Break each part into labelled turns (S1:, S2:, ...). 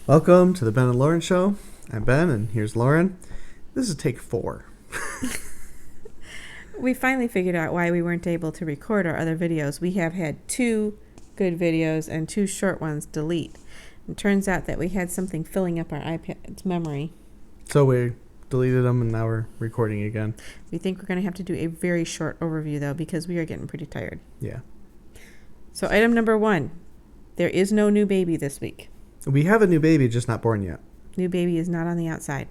S1: Welcome to the Ben and Lauren Show. I'm Ben, and here's Lauren. This is take 4.
S2: We finally figured out why we weren't able to record our other videos. We have had 2 good videos and 2 short ones delete. It turns out that we had something filling up our iPad's memory.
S1: So we deleted them, and now we're recording again.
S2: We think we're going to have to do a very short overview, though, because we are getting pretty tired.
S1: Yeah.
S2: So item number 1, there is no new baby this week.
S1: We have a new baby, just not born yet.
S2: New baby is not on the outside,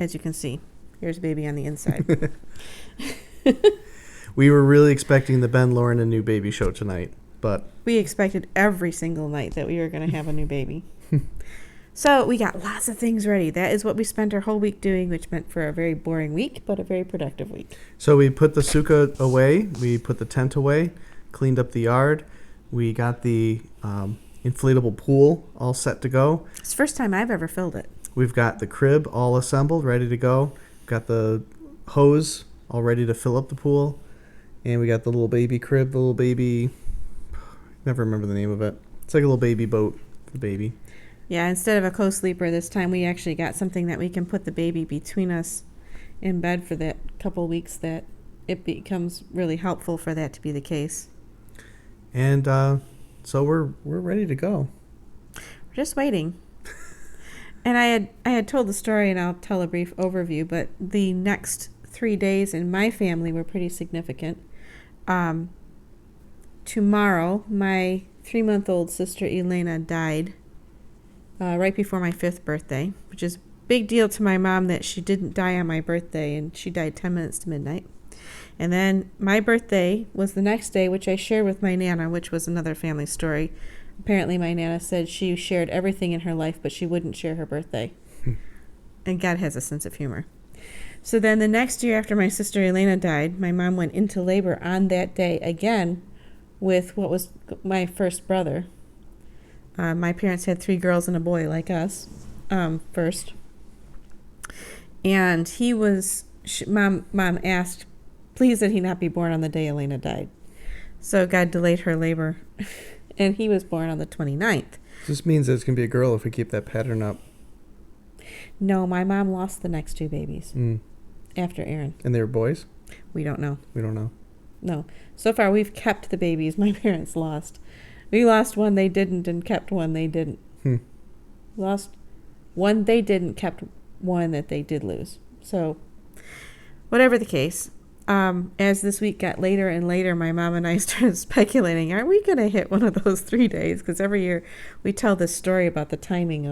S2: as you can see. Here's baby on the inside.
S1: We were really expecting the Ben, Lauren, and new baby show tonight, but
S2: We expected every single night that we were going to have a new baby. So we got lots of things ready. That is what we spent our whole week doing, which meant for a very boring week, but a very productive week.
S1: So we put the sukkah away, we put the tent away, cleaned up the yard, we got the inflatable pool all set to go.
S2: It's the first time I've ever filled it.
S1: We've got the crib all assembled, ready to go. Got the hose all ready to fill up the pool. And we got the little baby crib, the little baby, never remember the name of it. It's like a little baby boat for the baby.
S2: Yeah, instead of a co-sleeper this time, we actually got something that we can put the baby between us in bed for that couple weeks that it becomes really helpful for that to be the case.
S1: And so we're ready to go.
S2: We're just waiting. And I had told the story, and I'll tell a brief overview, but the next 3 days in my family were pretty significant. Tomorrow, my 3-month-old sister Elena died right before my 5th birthday, which is a big deal to my mom that she didn't die on my birthday, and she died 10 minutes to midnight. And then my birthday was the next day, which I shared with my Nana, which was another family story. Apparently my Nana said she shared everything in her life, but she wouldn't share her birthday. And God has a sense of humor. So then the next year after my sister Elena died, my mom went into labor on that day again with what was my first brother. My parents had 3 girls and a boy like us first. And he was, Mom asked, please that he not be born on the day Elena died. So God delayed her labor, and he was born on the 29th.
S1: This means that it's going to be a girl if we keep that pattern up.
S2: No, my mom lost the next 2 babies after Aaron.
S1: And they were boys?
S2: We don't know.
S1: We don't know.
S2: No. So far, we've kept the babies my parents lost. We lost one they didn't and kept one they didn't. Lost one they didn't, kept one that they did lose. So, whatever the case, as this week got later and later, my mom and I started speculating, are we going to hit one of those 3 days? Because every year we tell this story about the timing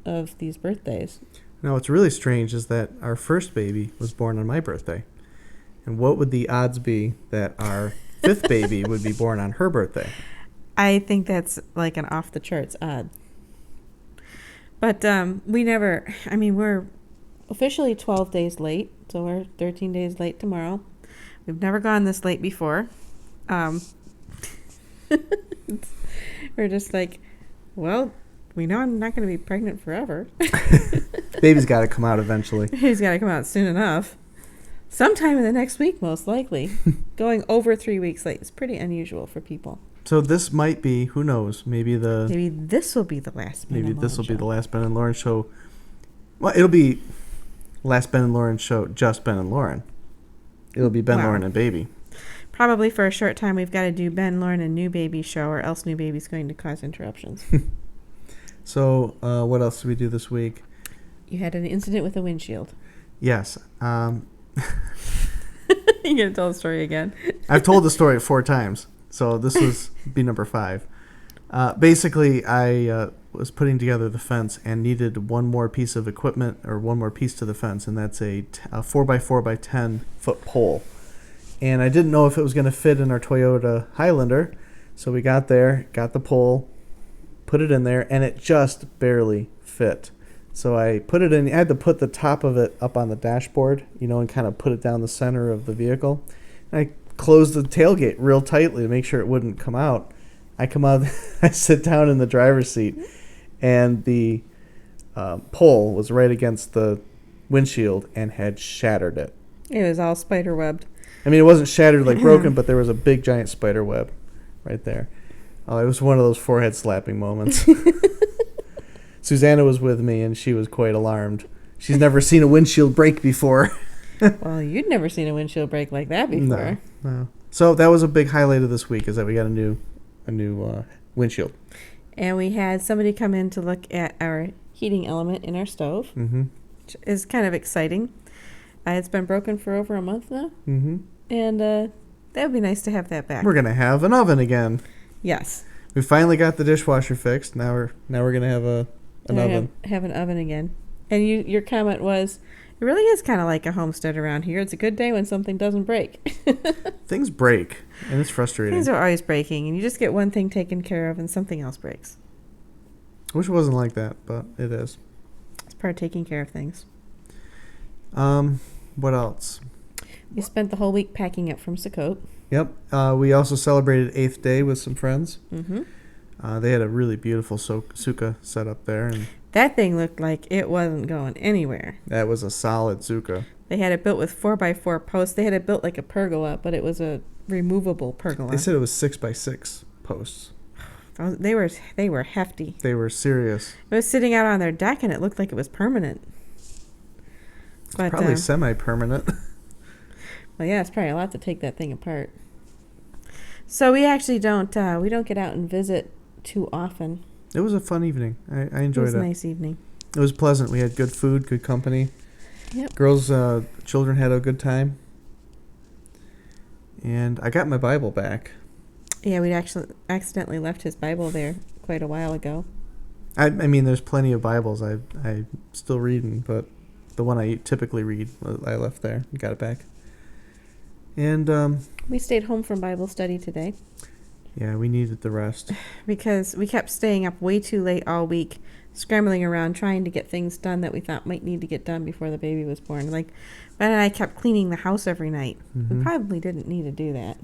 S2: of these birthdays.
S1: Now, what's really strange is that our first baby was born on my birthday. And what would the odds be that our 5th baby would be born on her birthday?
S2: I think that's like an off-the-charts odd. But we're officially 12 days late, so we're 13 days late tomorrow. We've never gone this late before. We're just like, well, we know I'm not going to be pregnant forever.
S1: Baby's got to come out eventually.
S2: Baby's got to come out soon enough. Sometime in the next week, most likely. Going over 3 weeks late is pretty unusual for people.
S1: So this might be, who knows, maybe
S2: this will be the last Ben and Lauren
S1: this will
S2: show.
S1: be the last Ben and Lauren show. Well, it'll be last Ben and Lauren show, just Ben and Lauren. It'll be Ben, Lauren, and baby.
S2: Probably for a short time we've got to do Ben, Lauren, and new baby show, or else new baby's going to cause interruptions.
S1: So what else did we do this week?
S2: You had an incident with a windshield.
S1: Yes.
S2: You gonna tell the story again?
S1: I've told the story 4 times, so this was be number 5. Basically, I was putting together the fence and needed one more piece of equipment, or one more piece to the fence, and that's a 4x4 by 10 foot pole. And I didn't know if it was going to fit in our Toyota Highlander, so we got there, got the pole, put it in there, and it just barely fit. So I put it in. I had to put the top of it up on the dashboard, and kind of put it down the center of the vehicle. And I closed the tailgate real tightly to make sure it wouldn't come out. I come out, I sit down in the driver's seat, and the pole was right against the windshield and had shattered it.
S2: It was all spider webbed.
S1: I mean, it wasn't shattered like broken, but there was a big giant spider web right there. Oh, it was one of those forehead slapping moments. Susanna was with me, and she was quite alarmed. She's never seen a windshield break before.
S2: Well, you'd never seen a windshield break like that before.
S1: No. So that was a big highlight of this week, is that we got a new windshield.
S2: And we had somebody come in to look at our heating element in our stove, which is kind of exciting. It's been broken for over a month now, and that would be nice to have that back.
S1: We're gonna have an oven again.
S2: Yes.
S1: We finally got the dishwasher fixed. Now we're gonna have an oven.
S2: Have an oven again. And your comment was, it really is kind of like a homestead around here. It's a good day when something doesn't break.
S1: Things break, and it's frustrating.
S2: Things are always breaking, and you just get one thing taken care of, and something else breaks.
S1: I wish it wasn't like that, but it is.
S2: It's part of taking care of things.
S1: What else?
S2: We spent the whole week packing up from Sukkot.
S1: Yep. We also celebrated 8th Day with some friends. They had a really beautiful sukkah set up there, and
S2: that thing looked like it wasn't going anywhere.
S1: that was a solid sukkah.
S2: They had it built with 4x4 posts. They had it built like a pergola, but it was a removable pergola.
S1: They said it was 6x6 posts.
S2: They were hefty.
S1: They were serious.
S2: It was sitting out on their deck, and it looked like it was permanent. But,
S1: probably semi-permanent.
S2: Well, yeah, it's probably a lot to take that thing apart. So we actually don't get out and visit too often.
S1: It was a fun evening. I enjoyed it.
S2: It was a nice evening.
S1: It was pleasant. We had good food, good company.
S2: Yep.
S1: Girls, children had a good time. And I got my Bible back.
S2: Yeah, we'd actually accidentally left his Bible there quite a while ago.
S1: I mean, there's plenty of Bibles I'm still reading, but the one I typically read, I left there and got it back. And
S2: we stayed home from Bible study today.
S1: Yeah, we needed the rest.
S2: Because we kept staying up way too late all week, scrambling around trying to get things done that we thought might need to get done before the baby was born. Like, Ben and I kept cleaning the house every night. We probably didn't need to do that.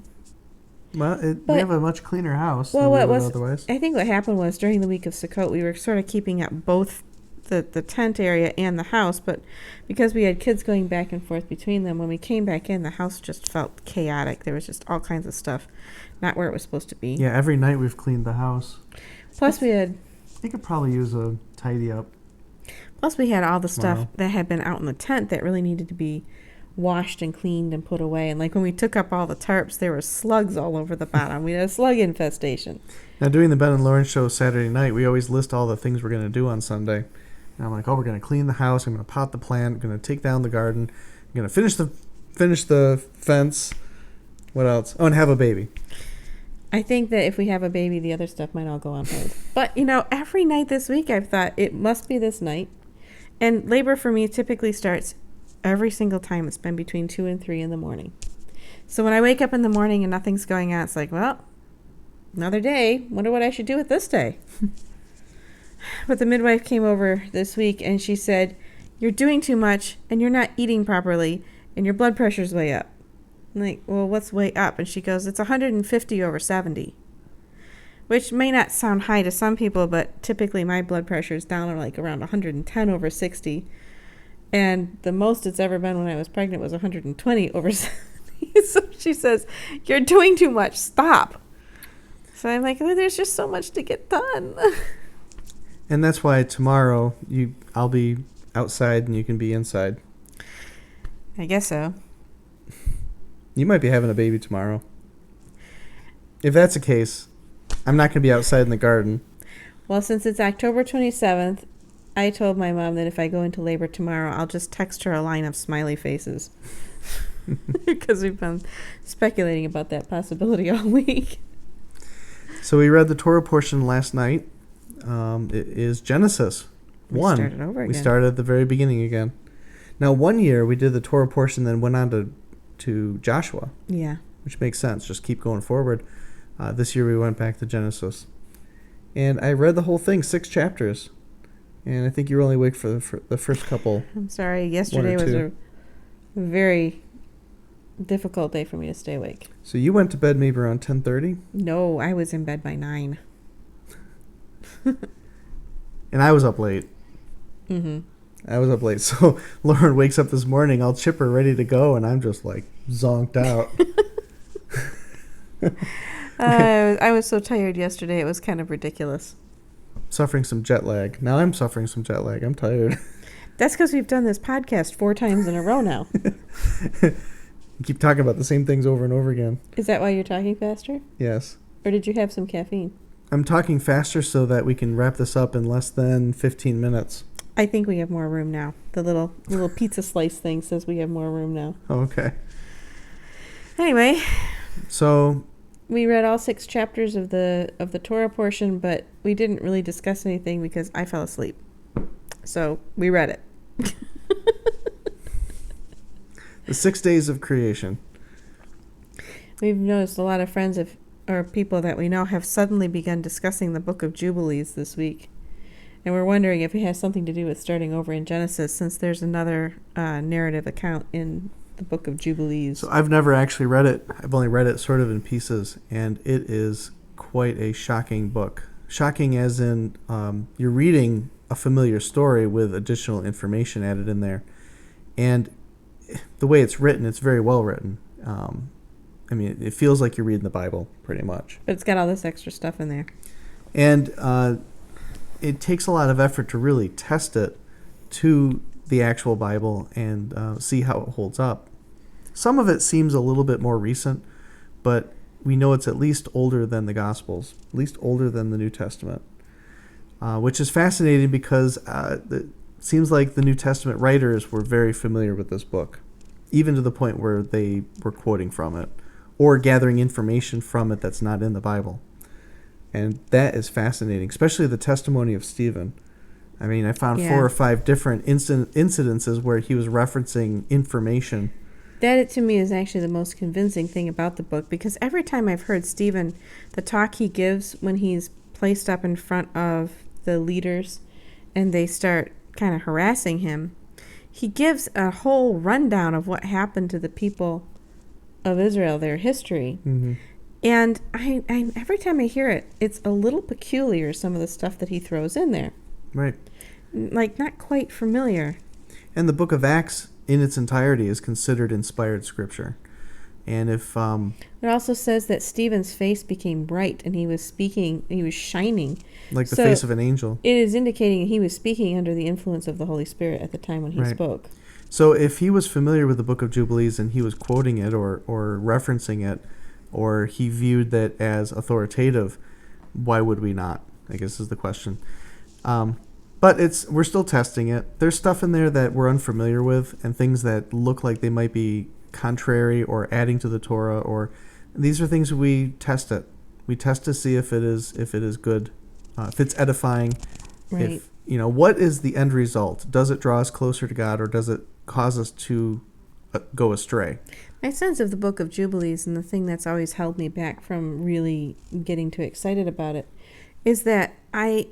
S1: Well, we have a much cleaner house than we would otherwise.
S2: I think what happened was during the week of Sukkot, we were sort of keeping up both the tent area and the house, but because we had kids going back and forth between them, when we came back in, the house just felt chaotic. There was just all kinds of stuff not where it was supposed to be.
S1: Yeah, every night we've cleaned the house.
S2: Plus we had...
S1: You could probably use a tidy up.
S2: Plus we had all the stuff that had been out in the tent that really needed to be washed and cleaned and put away. And like when we took up all the tarps, there were slugs all over the bottom. We had a slug infestation.
S1: Now doing the Ben and Lauren show Saturday night, we always list all the things we're going to do on Sunday. And I'm like, we're going to clean the house. I'm going to pot the plant. I'm going to take down the garden. I'm going to finish the fence. What else? Oh, and have a baby.
S2: I think that if we have a baby, the other stuff might all go on hold. But, every night this week I've thought it must be this night. And labor for me typically starts every single time. It's been between 2 and 3 in the morning. So when I wake up in the morning and nothing's going on, it's like, well, another day. Wonder what I should do with this day. But the midwife came over this week and she said, you're doing too much and you're not eating properly and your blood pressure's way up. I'm like, well, what's way up? And she goes, it's 150 over 70, which may not sound high to some people, but typically my blood pressure is down like around 110 over 60. And the most it's ever been when I was pregnant was 120 over 70. So she says, you're doing too much. Stop. So I'm like, there's just so much to get done.
S1: And that's why tomorrow I'll be outside and you can be inside.
S2: I guess so.
S1: You might be having a baby tomorrow. If that's the case, I'm not going to be outside in the garden.
S2: Well, since it's October 27th, I told my mom that if I go into labor tomorrow, I'll just text her a line of smiley faces. Because we've been speculating about that possibility all week.
S1: So we read the Torah portion last night. It is Genesis 1.
S2: Started over again.
S1: We started at the very beginning again. Now, one year we did the Torah portion, then went on to Joshua.
S2: Yeah.
S1: Which makes sense. Just keep going forward. This year we went back to Genesis. And I read the whole thing, 6 chapters. And I think you were only awake for the first couple.
S2: I'm sorry. Yesterday was a very difficult day for me to stay awake.
S1: So you went to bed maybe around 10:30?
S2: No, I was in bed by 9.
S1: And I was up late.
S2: Mm-hmm.
S1: I was up late. So Lauren wakes up this morning all chipper, ready to go, and I'm just like zonked out.
S2: I was so tired yesterday. It was kind of ridiculous.
S1: suffering some jet lag. Now I'm suffering some jet lag. I'm tired.
S2: That's because we've done this podcast 4 times in a row now.
S1: You keep talking about the same things over and over again.
S2: Is that why you're talking faster?
S1: Yes.
S2: Or did you have some caffeine?
S1: I'm talking faster so that we can wrap this up in less than 15 minutes.
S2: I think we have more room now. The little pizza slice thing says we have more room now.
S1: Oh, okay.
S2: Anyway,
S1: so
S2: we read all 6 chapters of the Torah portion, but we didn't really discuss anything because I fell asleep. So we read it.
S1: The 6 days of creation.
S2: We've noticed a lot of friends or people that we know have suddenly begun discussing the book of Jubilees this week. And we're wondering if it has something to do with starting over in Genesis, since there's another narrative account in the book of Jubilees.
S1: So I've never actually read it. I've only read it sort of in pieces, and it is quite a shocking book. Shocking as in you're reading a familiar story with additional information added in there. And the way it's written, it's very well written. I mean, it feels like you're reading the Bible, pretty much.
S2: But it's got all this extra stuff in there.
S1: And it takes a lot of effort to really test it to the actual Bible and see how it holds up. Some of it seems a little bit more recent, but we know it's at least older than the Gospels, at least older than the New Testament, which is fascinating because it seems like the New Testament writers were very familiar with this book, even to the point where they were quoting from it or gathering information from it that's not in the Bible. And that is fascinating, especially the testimony of Stephen. I mean, I found 4 or 5 different incidences where he was referencing information.
S2: That, to me, is actually the most convincing thing about the book, because every time I've heard Stephen, the talk he gives when he's placed up in front of the leaders and they start kind of harassing him, he gives a whole rundown of what happened to the people of Israel, their history.
S1: Mm-hmm.
S2: And I every time I hear it, it's a little peculiar, some of the stuff that he throws in there.
S1: Right.
S2: Like, not quite familiar.
S1: And the book of Acts in its entirety is considered inspired scripture. And if
S2: it also says that Stephen's face became bright and he was speaking, he was shining.
S1: Like the face of an angel.
S2: It is indicating he was speaking under the influence of the Holy Spirit at the time when he spoke.
S1: So if he was familiar with the book of Jubilees and he was quoting it or referencing it, or he viewed that as authoritative, why would we not? I guess is the question. But we're still testing it. There's stuff in there that we're unfamiliar with and things that look like they might be contrary or adding to the Torah, or these are things we test it. We test to see if it is good, if it's edifying.
S2: Right.
S1: If what is the end result? Does it draw us closer to God, or does it cause us to go astray?
S2: My sense of the book of Jubilees, and the thing that's always held me back from really getting too excited about it, is that I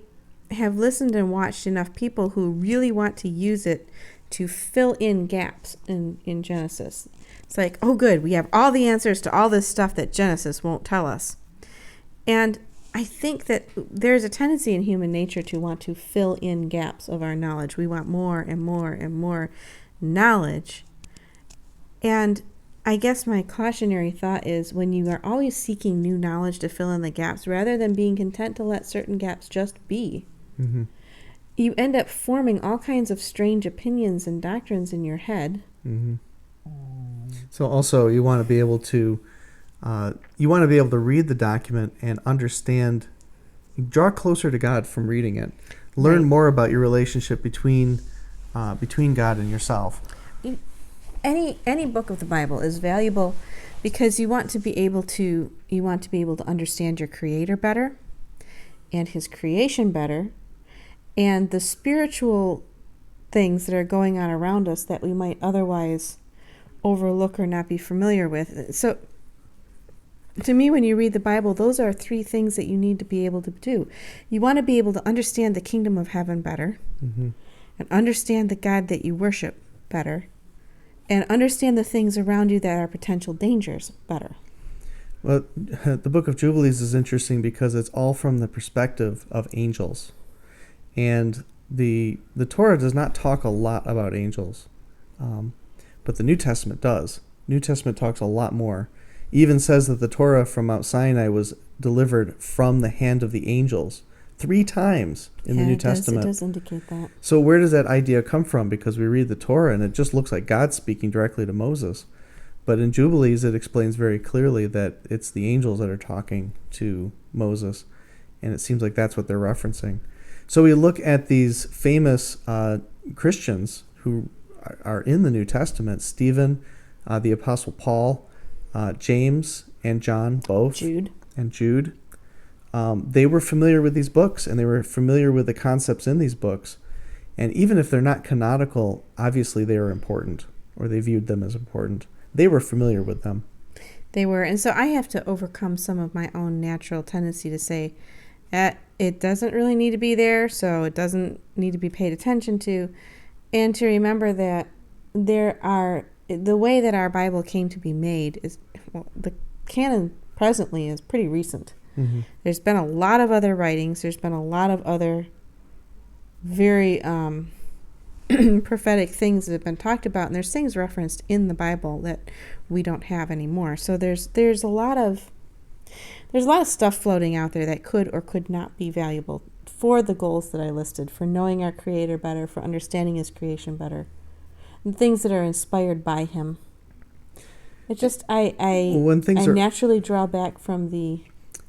S2: have listened and watched enough people who really want to use it to fill in gaps in Genesis. It's like, oh good, we have all the answers to all this stuff that Genesis won't tell us. And I think that there's a tendency in human nature to want to fill in gaps of our knowledge. We want more and more and more knowledge. And I guess my cautionary thought is, when you are always seeking new knowledge to fill in the gaps, rather than being content to let certain gaps just be,
S1: mm-hmm.
S2: you end up forming all kinds of strange opinions and doctrines in your head.
S1: Mm-hmm. So also you want to be able to read the document and understand, draw closer to God from reading it. Learn more about your relationship between God and yourself.
S2: Any book of the Bible is valuable because you want to be able to understand your Creator better and His creation better, and the spiritual things that are going on around us that we might otherwise overlook or not be familiar with. So to me, when you read the Bible, those are 3 things that you need to be able to do. You want to be able to understand the kingdom of heaven better,
S1: mm-hmm.
S2: and understand the God that you worship better, and understand the things around you that are potential dangers better.
S1: Well, the book of Jubilees is interesting because it's all from the perspective of angels. And the Torah does not talk a lot about angels, but the New Testament does. New Testament talks a lot more. Even says that the Torah from Mount Sinai was delivered from the hand of the angels 3 times in the New Testament.
S2: It does indicate that.
S1: So where does that idea come from? Because we read the Torah and it just looks like God speaking directly to Moses. But in Jubilees, it explains very clearly that it's the angels that are talking to Moses. And it seems like that's what they're referencing. So we look at these famous Christians who are in the New Testament: Stephen, the Apostle Paul, James and John, both.
S2: Jude.
S1: And Jude. They were familiar with these books, and they were familiar with the concepts in these books. And even if they're not canonical, obviously they are important, or they viewed them as important. They were familiar with them.
S2: They were. And so I have to overcome some of my own natural tendency to say, it doesn't really need to be there, so it doesn't need to be paid attention to. And to remember that the way that our Bible came to be made is, well, the canon presently is pretty recent.
S1: Mm-hmm.
S2: There's been a lot of other writings. There's been a lot of other very prophetic things that have been talked about, and there's things referenced in the Bible that we don't have anymore. So there's a lot of stuff floating out there that could or could not be valuable for the goals that I listed, for knowing our Creator better, for understanding His creation better, and things that are inspired by Him. It just I naturally draw back from the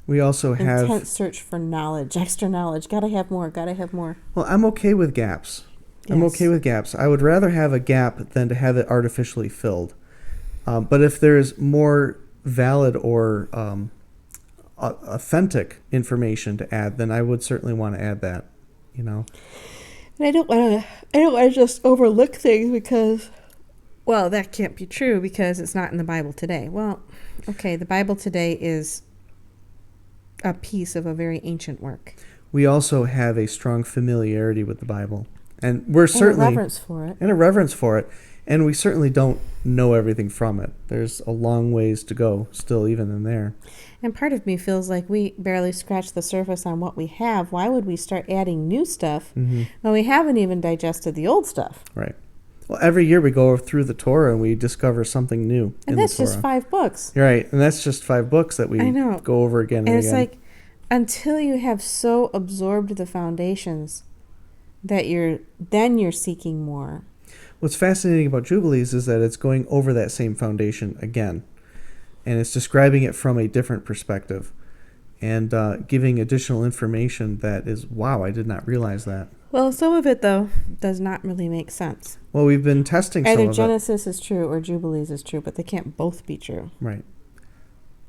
S1: we also have
S2: intense search for knowledge, extra knowledge. Gotta have more.
S1: Well, I'm okay with gaps. Yes. I'm okay with gaps. I would rather have a gap than to have it artificially filled. But if there's more valid or authentic information to add, then I would certainly want to add that. And
S2: I don't want to just overlook things because, well, that can't be true because it's not in the Bible today. Well, okay, the Bible today is a piece of a very ancient work.
S1: We also have a strong familiarity with the Bible, and we're certainly
S2: a reverence for it.
S1: And we certainly don't know everything from it. There's a long ways to go still, even in there.
S2: And part of me feels like we barely scratched the surface on what we have. Why would we start adding new stuff when we haven't even digested the old stuff?
S1: Right. Well, every year we go through the Torah and we discover something new.
S2: And that's just 5 books.
S1: You're right. And that's just 5 books that we go over again and again.
S2: And it's like, until you have so absorbed the foundations that you're seeking more.
S1: What's fascinating about Jubilees is that it's going over that same foundation again. And it's describing it from a different perspective. And giving additional information that is, wow, I did not realize that.
S2: Well, some of it, though, does not really make sense.
S1: Well, we've been testing some of it.
S2: Either Genesis is true or Jubilees is true, but they can't both be true.
S1: Right.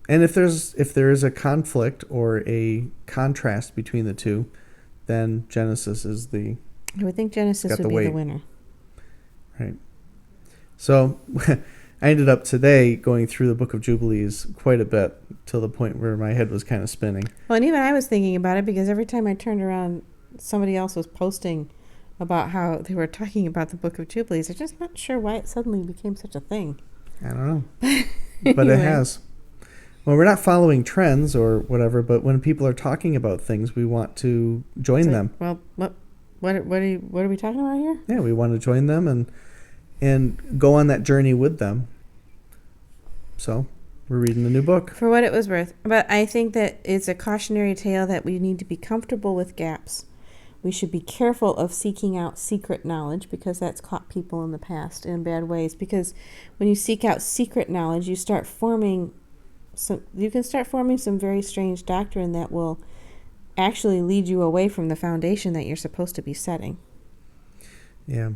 S1: And if there is a conflict or a contrast between the two, then Genesis is the...
S2: I would think Genesis would be the winner.
S1: Right. So I ended up today going through the book of Jubilees quite a bit till the point where my head was kind of spinning.
S2: Well, and even I was thinking about it because every time I turned around, somebody else was posting about how they were talking about the book of Jubilees. I'm just not sure why it suddenly became such a thing.
S1: I don't know. But it has. Well, we're not following trends or whatever, but when people are talking about things, we want to join them.
S2: Well, what are we talking about here?
S1: Yeah, we want to join them and go on that journey with them. So we're reading the new book.
S2: For what it was worth. But I think that it's a cautionary tale that we need to be comfortable with gaps. We should be careful of seeking out secret knowledge because that's caught people in the past in bad ways. Because when you seek out secret knowledge, you can start forming some very strange doctrine that will actually lead you away from the foundation that you're supposed to be setting.
S1: Yeah.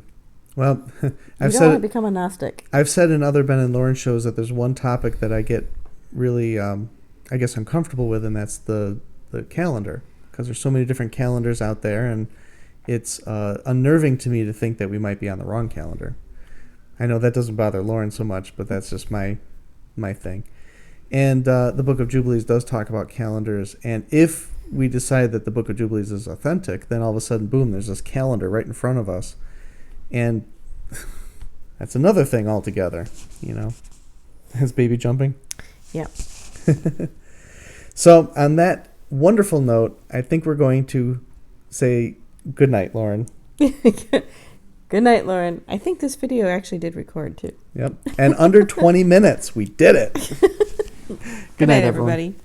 S1: Well,
S2: you don't want to become a Gnostic.
S1: I've said in other Ben and Lauren shows that there's one topic that I get really, I guess, uncomfortable with, and that's the calendar. Because there's so many different calendars out there, and it's unnerving to me to think that we might be on the wrong calendar. I know that doesn't bother Lauren so much, but that's just my thing. And the Book of Jubilees does talk about calendars, and if we decide that the Book of Jubilees is authentic, then all of a sudden, boom, there's this calendar right in front of us. And that's another thing altogether, Is baby jumping?
S2: Yeah.
S1: So on that wonderful note, I think we're going to say good night, Lauren.
S2: Good night, Lauren. I think this video actually did record, too.
S1: Yep. And under 20 minutes, we did it.
S2: Good night, everybody.